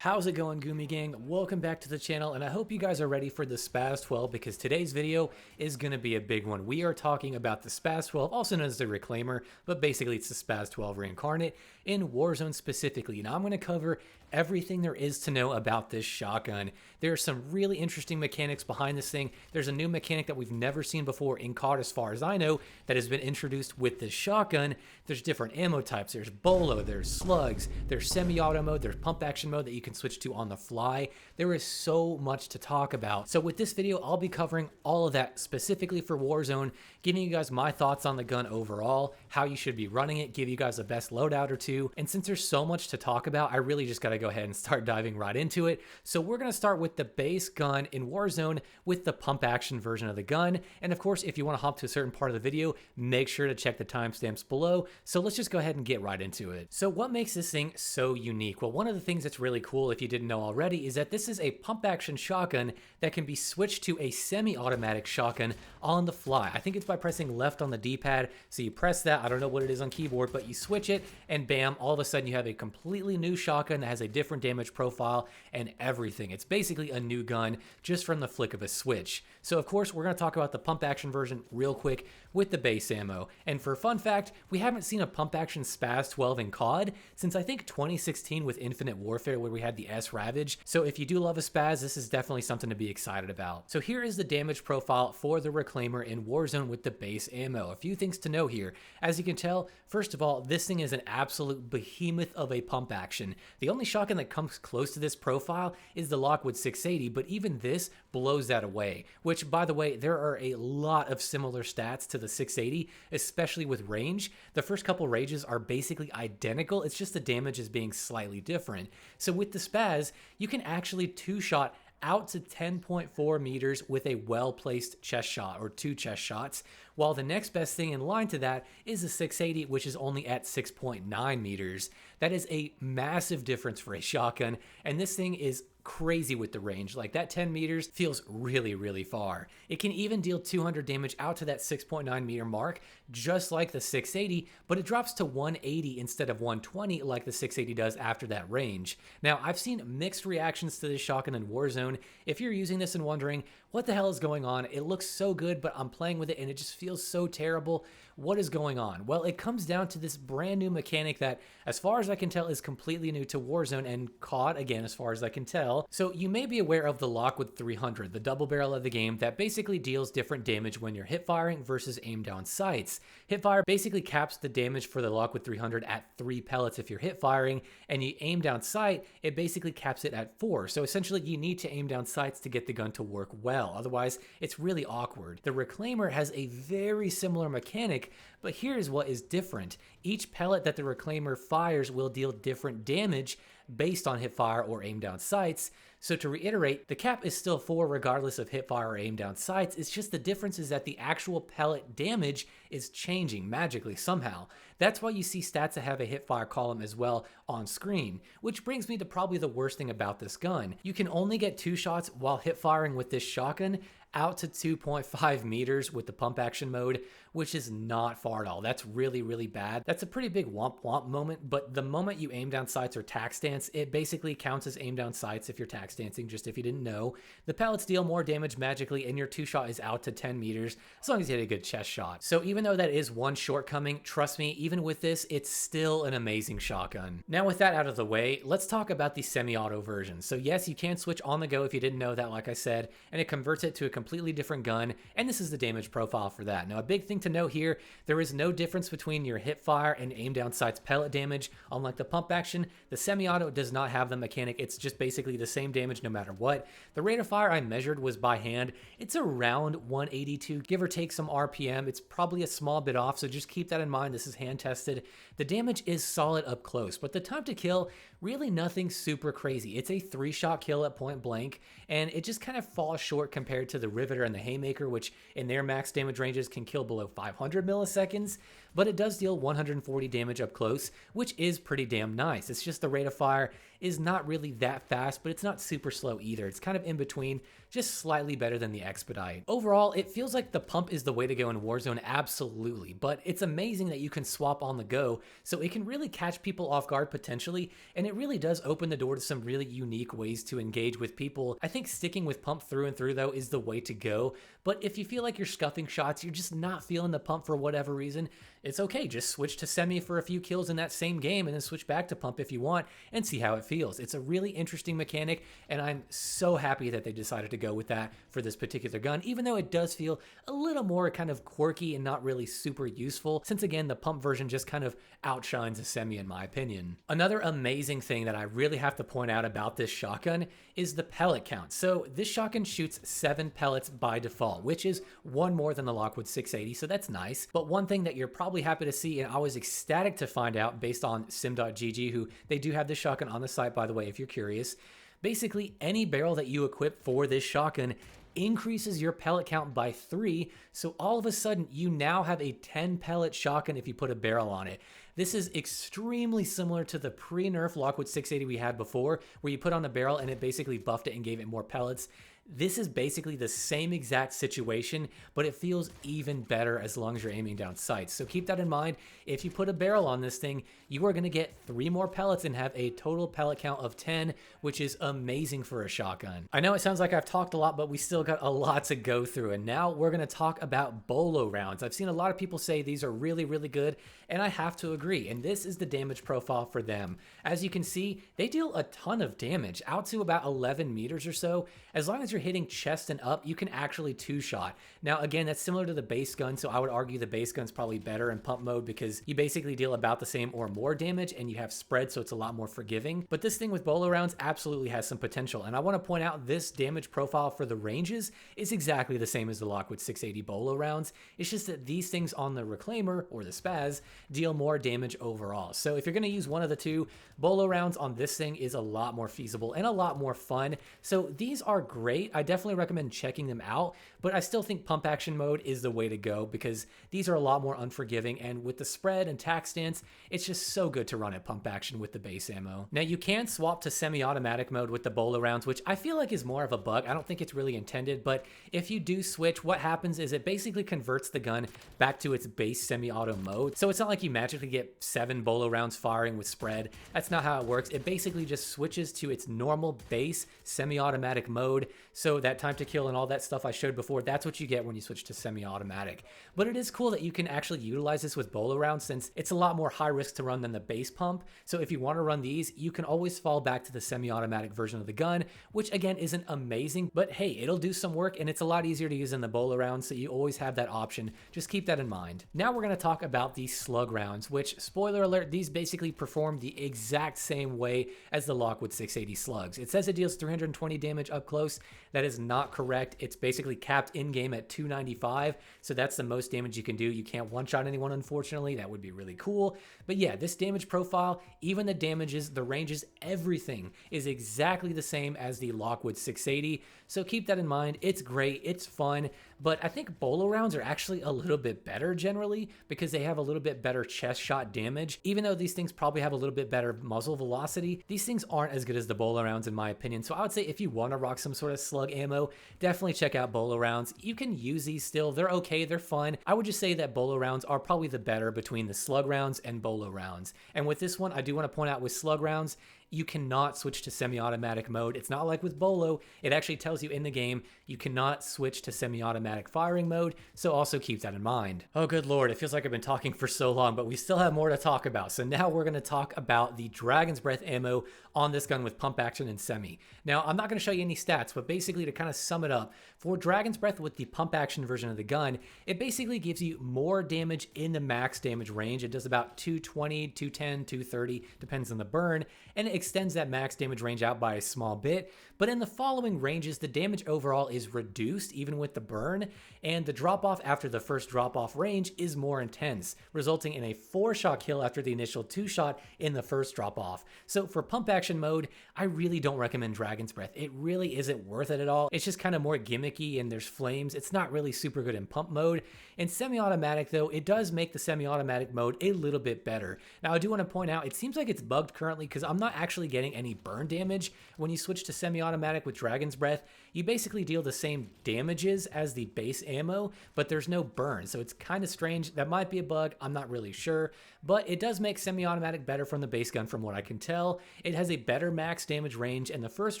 How's it going, Goomy Gang? Welcome back to the channel, and I hope you guys are ready for the SPAS 12 because today's video is going to be a big one. We are talking about the SPAS 12, also known as the Reclaimer, but basically it's the SPAS 12 Reincarnate in Warzone specifically. Now I'm going to cover everything there is to know about this shotgun. There are some really interesting mechanics behind this thing. There's a new mechanic that we've never seen before in COD as far as I know that has been introduced with this shotgun. There's different ammo types. There's BOLO, there's slugs, there's semi-auto mode, there's pump action mode that you can switch to on the fly. There is so much to talk about. So with this video, I'll be covering all of that specifically for Warzone, giving you guys my thoughts on the gun overall, how you should be running it, give you guys the best loadout or two. And since there's so much to talk about, I really just got to go ahead and start diving right into it. So we're going to start with the base gun in Warzone with the pump action version of the gun. And of course, if you want to hop to a certain part of the video, make sure to check the timestamps below. So let's just go ahead and get right into it. So what makes this thing so unique? Well, one of the things that's really cool, if you didn't know already, is that this is a pump action shotgun that can be switched to a semi-automatic shotgun on the fly. I think it's by pressing left on the D-pad. So you press that, I don't know what it is on keyboard, but you switch it and bam, all of a sudden you have a completely new shotgun that has a different damage profile and everything. It's basically a new gun just from the flick of a switch. So of course, we're going to talk about the pump action version real quick with the base ammo. And for a fun fact, we haven't seen a pump action SPAS 12 in COD since I think 2016 with Infinite Warfare, where we had the S Ravage. So if you do love a SPAS, this is definitely something to be excited about. So here is the damage profile for the Reclaimer in Warzone with the base ammo. A few things to know here. As you can tell, first of all, this thing is an absolute behemoth of a pump action. The only shotgun that comes close to this profile is the Lockwood 680, but even this blows that away, which by the way, there are a lot of similar stats to the 680, especially with range. The first couple ranges are basically identical, it's just the damage is being slightly different. So with the SPAS, you can actually two-shot out to 10.4 meters with a well-placed chest shot or two chest shots, while the next best thing in line to that is the 680, which is only at 6.9 meters. That is a massive difference for a shotgun, and this thing is crazy with the range. Like that 10 meters feels really, really far. It can even deal 200 damage out to that 6.9 meter mark, just like the 680, but it drops to 180 instead of 120 like the 680 does after that range. Now, I've seen mixed reactions to this shotgun in Warzone. If you're using this and wondering, what the hell is going on? It looks so good, but I'm playing with it and it just feels so terrible. What is going on? Well, it comes down to this brand new mechanic that, as far as I can tell, is completely new to Warzone and COD, again, as far as I can tell. So you may be aware of the Lockwood 300, the double barrel of the game that basically deals different damage when you're hip firing versus aim down sights. Hipfire basically caps the damage for the Lockwood 300 at 3 pellets if you're hip firing, and you aim down sight, it basically caps it at 4. So essentially you need to aim down sights to get the gun to work well. Otherwise, it's really awkward. The Reclaimer has a very similar mechanic, but here's what is different. Each pellet that the Reclaimer fires will deal different damage based on hipfire or aim down sights. So to reiterate, the cap is still 4 regardless of hipfire or aim down sights. It's just the difference is that the actual pellet damage is changing magically somehow. That's why you see stats that have a hipfire column as well on screen, which brings me to probably the worst thing about this gun. You can only get 2 shots while hip firing with this shotgun out to 2.5 meters with the pump action mode, which is not far at all. That's really, really bad. That's a pretty big womp womp moment, but the moment you aim down sights or tac stance, it basically counts as aim down sights if you're tac stancing, just if you didn't know. The pellets deal more damage magically and your 2-shot is out to 10 meters as long as you hit a good chest shot. So even though that is one shortcoming, trust me, even with this, it's still an amazing shotgun. Now with that out of the way, let's talk about the semi-auto version. So yes, you can switch on the go if you didn't know that, like I said, and it converts it to a completely different gun, and this is the damage profile for that. Now a big thing to note here, there is no difference between your hip fire and aim down sights pellet damage. Unlike the pump action, the semi-auto does not have the mechanic. It's just basically the same damage no matter what. The rate of fire I measured was by hand. It's around 182, give or take some RPM. It's probably a small bit off, so just keep that in mind. This is hand tested. The damage is solid up close, but the time to kill, really nothing super crazy. It's a 3-shot kill at point blank, and it just kind of falls short compared to the the Riveter and the Haymaker, which in their max damage ranges can kill below 500 milliseconds, but it does deal 140 damage up close, which is pretty damn nice. It's just the rate of fire is not really that fast, but it's not super slow either. It's kind of in between, just slightly better than the Expedite. Overall, it feels like the pump is the way to go in Warzone, absolutely, but it's amazing that you can swap on the go, so it can really catch people off guard potentially, and it really does open the door to some really unique ways to engage with people. I think sticking with pump through and through though is the way to go, but if you feel like you're scuffing shots, you're just not feeling the pump for whatever reason, it's okay, just switch to semi for a few kills in that same game and then switch back to pump if you want and see how it feels. It's a really interesting mechanic, and I'm so happy that they decided to go with that for this particular gun, even though it does feel a little more kind of quirky and not really super useful, since again the pump version just kind of outshines a semi in my opinion. Another amazing thing that I really have to point out about this shotgun is the pellet count. So this shotgun shoots 7 pellets by default, which is one more than the Lockwood 680, so that's nice. But one thing that you're probably happy to see, and I was ecstatic to find out based on sim.gg, who they do have this shotgun on the site by the way if you're curious, basically any barrel that you equip for this shotgun increases your pellet count by 3, so all of a sudden you now have a 10 pellet shotgun if you put a barrel on it. This is extremely similar to the pre-nerf Lockwood 680 we had before, where you put on the barrel and it basically buffed it and gave it more pellets. This is basically the same exact situation, but it feels even better as long as you're aiming down sights. So keep that in mind. If you put a barrel on this thing, you are going to get 3 more pellets and have a total pellet count of 10, which is amazing for a shotgun. I know it sounds like I've talked a lot, but we still got a lot to go through. And now we're going to talk about BOLO rounds. I've seen a lot of people say these are really, really good, and I have to agree. And this is the damage profile for them. As you can see, they deal a ton of damage, out to about 11 meters or so. As long as you're hitting chest and up, you can actually 2-shot. Now again, that's similar to the base gun, so I would argue the base gun's probably better in pump mode because you basically deal about the same or more damage and you have spread, so it's a lot more forgiving. But this thing with BOLO rounds absolutely has some potential, and I want to point out this damage profile for the ranges is exactly the same as the Lockwood 680 BOLO rounds. It's just that these things on the Reclaimer or the SPAS deal more damage overall. So if you're going to use one of the two, BOLO rounds on this thing is a lot more feasible and a lot more fun. So these are great. I definitely recommend checking them out, but I still think pump action mode is the way to go because these are a lot more unforgiving, and with the spread and tac stance, it's just so good to run at pump action with the base ammo. Now you can swap to semi-automatic mode with the BOLO rounds, which I feel like is more of a bug. I don't think it's really intended, but if you do switch, what happens is it basically converts the gun back to its base semi-auto mode. So it's not like you magically get 7 BOLO rounds firing with spread. That's not how it works. It basically just switches to its normal base semi-automatic mode. So that time to kill and all that stuff I showed before, that's what you get when you switch to semi-automatic. But it is cool that you can actually utilize this with BOLO rounds since it's a lot more high risk to run than the base pump. So if you want to run these, you can always fall back to the semi-automatic version of the gun, which again isn't amazing, but hey, it'll do some work and it's a lot easier to use than the BOLO rounds, so you always have that option. Just keep that in mind. Now we're going to talk about the Slug rounds, which, spoiler alert, these basically perform the exact same way as the Lockwood 680 Slugs. It says it deals 320 damage up close. That is not correct. It's basically capped in-game at 295, so that's the most damage you can do. You can't one-shot anyone, unfortunately. That would be really cool. But yeah, this damage profile, even the damages, the ranges, everything is exactly the same as the Lockwood 680, so keep that in mind. It's great, it's fun, but I think BOLO rounds are actually a little bit better generally because they have a little bit better chest shot damage. Even though these things probably have a little bit better muzzle velocity, these things aren't as good as the BOLO rounds in my opinion. So I would say if you want to rock some sort of slug ammo, definitely check out BOLO rounds. You can use these still. They're okay, they're fun. I would just say that BOLO rounds are probably the better between the slug rounds and BOLO rounds. And with this one, I do want to point out with slug rounds, you cannot switch to semi-automatic mode. It's not like with BOLO. It actually tells you in the game you cannot switch to semi-automatic firing mode, so also keep that in mind. Oh good lord, it feels like I've been talking for so long, but we still have more to talk about. So now we're going to talk about the Dragon's Breath ammo on this gun with pump action and semi. Now I'm not going to show you any stats, but basically to kind of sum it up, for Dragon's Breath with the pump action version of the gun, it basically gives you more damage in the max damage range. It does about 220, 210, 230, depends on the burn, and it extends that max damage range out by a small bit, but in the following ranges, the damage overall is reduced even with the burn, and the drop off after the first drop off range is more intense, resulting in a 4-shot kill after the initial 2-shot in the first drop off. So for pump action mode, I really don't recommend Dragon's Breath. It really isn't worth it at all. It's just kind of more gimmicky and there's flames. It's not really super good in pump mode. In semi-automatic though, it does make the semi-automatic mode a little bit better. Now I do want to point out, it seems like it's bugged currently because I'm not actually getting any burn damage. When you switch to semi-automatic with Dragon's Breath, you basically deal the same damages as the base ammo, but there's no burn. So it's kind of strange. That might be a bug. I'm not really sure, but it does make semi-automatic better from the base gun from what I can tell. It has a better max damage range, and the first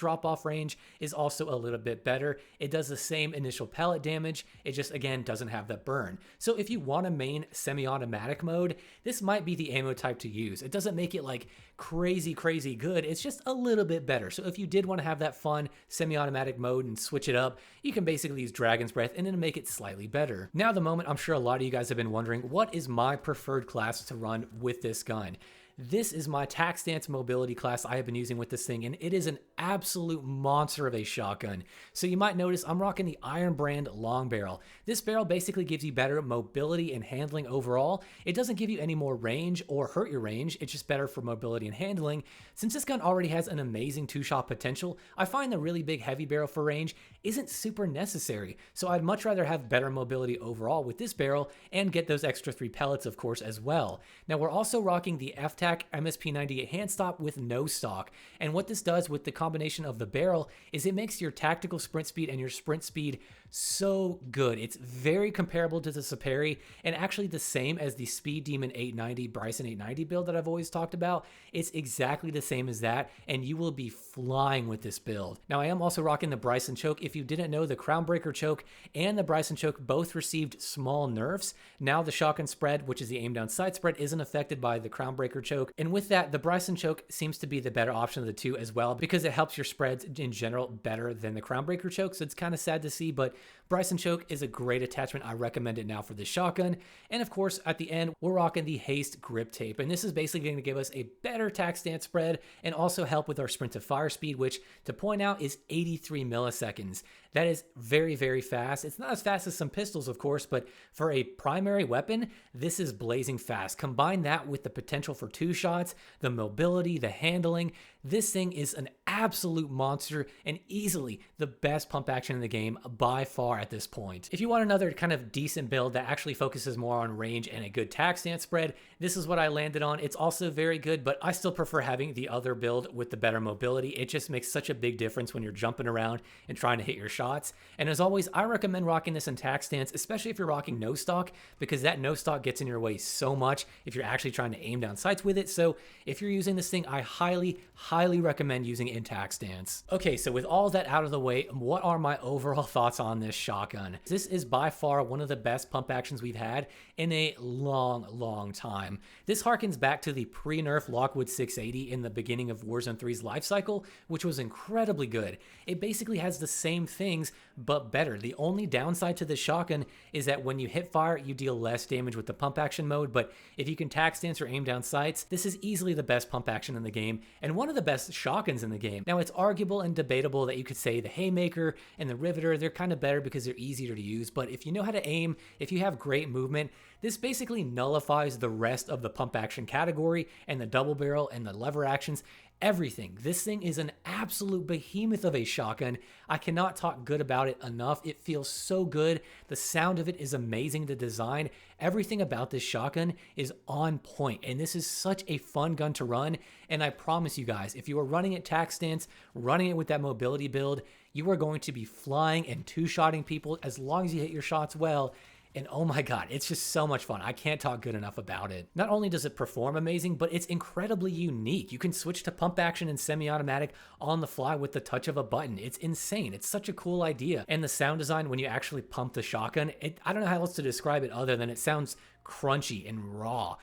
drop-off range is also a little bit better. It does the same initial pellet damage. It just, again, doesn't have that burn. So if you want to main semi-automatic mode, this might be the ammo type to use. It doesn't make it like crazy good. It's just a little bit better. So if you did want to have that fun semi-automatic mode and switch it up, you can basically use Dragon's Breath and it'll make it slightly better. Now the moment I'm sure a lot of you guys have been wondering, what is my preferred class to run with this gun? This is my Tac Stance Mobility class I have been using with this thing, and it is an absolute monster of a shotgun. So you might notice I'm rocking the Iron Brand long barrel. This barrel basically gives you better mobility and handling overall. It doesn't give you any more range or hurt your range, it's just better for mobility and handling. Since this gun already has an amazing 2-shot potential, I find the really big heavy barrel for range isn't super necessary. So I'd much rather have better mobility overall with this barrel and get those extra 3 pellets, of course, as well. Now we're also rocking the FTAC MSP98 hand stop with no stock, and what this does with the combination of the barrel is it makes your tactical sprint speed and your sprint speed so good. It's very comparable to the Saperi and actually the same as the Speed Demon 890 Bryson 890 build that I've always talked about. It's exactly the same as that, and you will be flying with this build. Now I am also rocking the Bryson choke. If you didn't know, the Crownbreaker choke and the Bryson choke both received small nerfs. Now the shotgun spread, which is the aim down sight spread, isn't affected by the Crownbreaker choke, and with that, the Bryson choke seems to be the better option of the two as well because it helps your spreads in general better than the Crownbreaker choke. So it's kind of sad to see, but Bryson choke is a great attachment. I recommend it now for this shotgun. And of course, at the end, we're rocking the Haste grip tape, and this is basically going to give us a better tac stance spread and also help with our sprint to fire speed, which to point out is 83 milliseconds. That is very fast. It's not as fast as some pistols, of course, but for a primary weapon, this is blazing fast. Combine that with the potential for 2 shots, the mobility, the handling. This thing is an absolute monster and easily the best pump action in the game by far at this point. If you want another kind of decent build that actually focuses more on range and a good tac stance spread, this is what I landed on. It's also very good, but I still prefer having the other build with the better mobility. It just makes such a big difference when you're jumping around and trying to hit your shots. And as always, I recommend rocking this in tac stance, especially if you're rocking no stock, because that no stock gets in your way so much if you're actually trying to aim down sights with it. So if you're using this thing, I highly recommend using it in tac stance. Okay, so with all that out of the way, what are my overall thoughts on this shotgun? This is by far one of the best pump actions we've had in a long time. This harkens back to the pre-nerf Lockwood 680 in the beginning of Warzone 3's life cycle, which was incredibly good. It basically has the same things, but better. The only downside to this shotgun is that when you hip fire, you deal less damage with the pump action mode, but if you can tac stance or aim down sights, this is easily the best pump action in the game and one of the best shotguns in the game. Now, it's arguable and debatable that you could say the Haymaker and the Riveter, they're kind of better because they're easier to use, but if you know how to aim, if you have great movement, this basically nullifies the rest of the pump action category and the double barrel and the lever actions. Everything. This thing is an absolute behemoth of a shotgun. I cannot talk good about it enough. It feels so good. The sound of it is amazing. The design, everything about this shotgun is on point. And this is such a fun gun to run. And I promise you guys, if you are running it tac stance, running it with that mobility build, you are going to be flying and two-shotting people as long as you hit your shots well. And oh my god, it's just so much fun. I can't talk good enough about it. Not only does it perform amazing, but it's incredibly unique. You can switch to pump action and semi-automatic on the fly with the touch of a button. It's insane. It's such a cool idea. And the sound design when you actually pump the shotgun, I don't know how else to describe it other than it sounds crunchy and raw.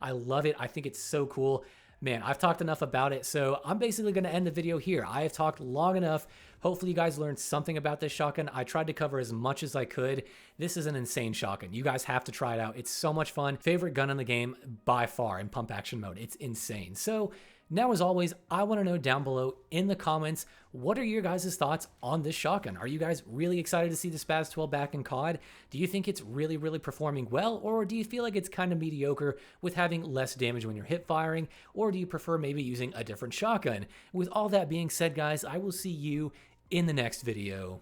I love it. I think it's so cool. Man, I've talked enough about it, so I'm basically going to end the video here. I have talked long enough. Hopefully you guys learned something about this shotgun. I tried to cover as much as I could. This is an insane shotgun. You guys have to try it out. It's so much fun. Favorite gun in the game by far in pump action mode. It's insane. So now, as always, I want to know down below in the comments, what are your guys' thoughts on this shotgun? Are you guys really excited to see the SPAS 12 back in COD? Do you think it's really performing well, or do you feel like it's kind of mediocre with having less damage when you're hip firing, or do you prefer maybe using a different shotgun? With all that being said, guys, I will see you in the next video.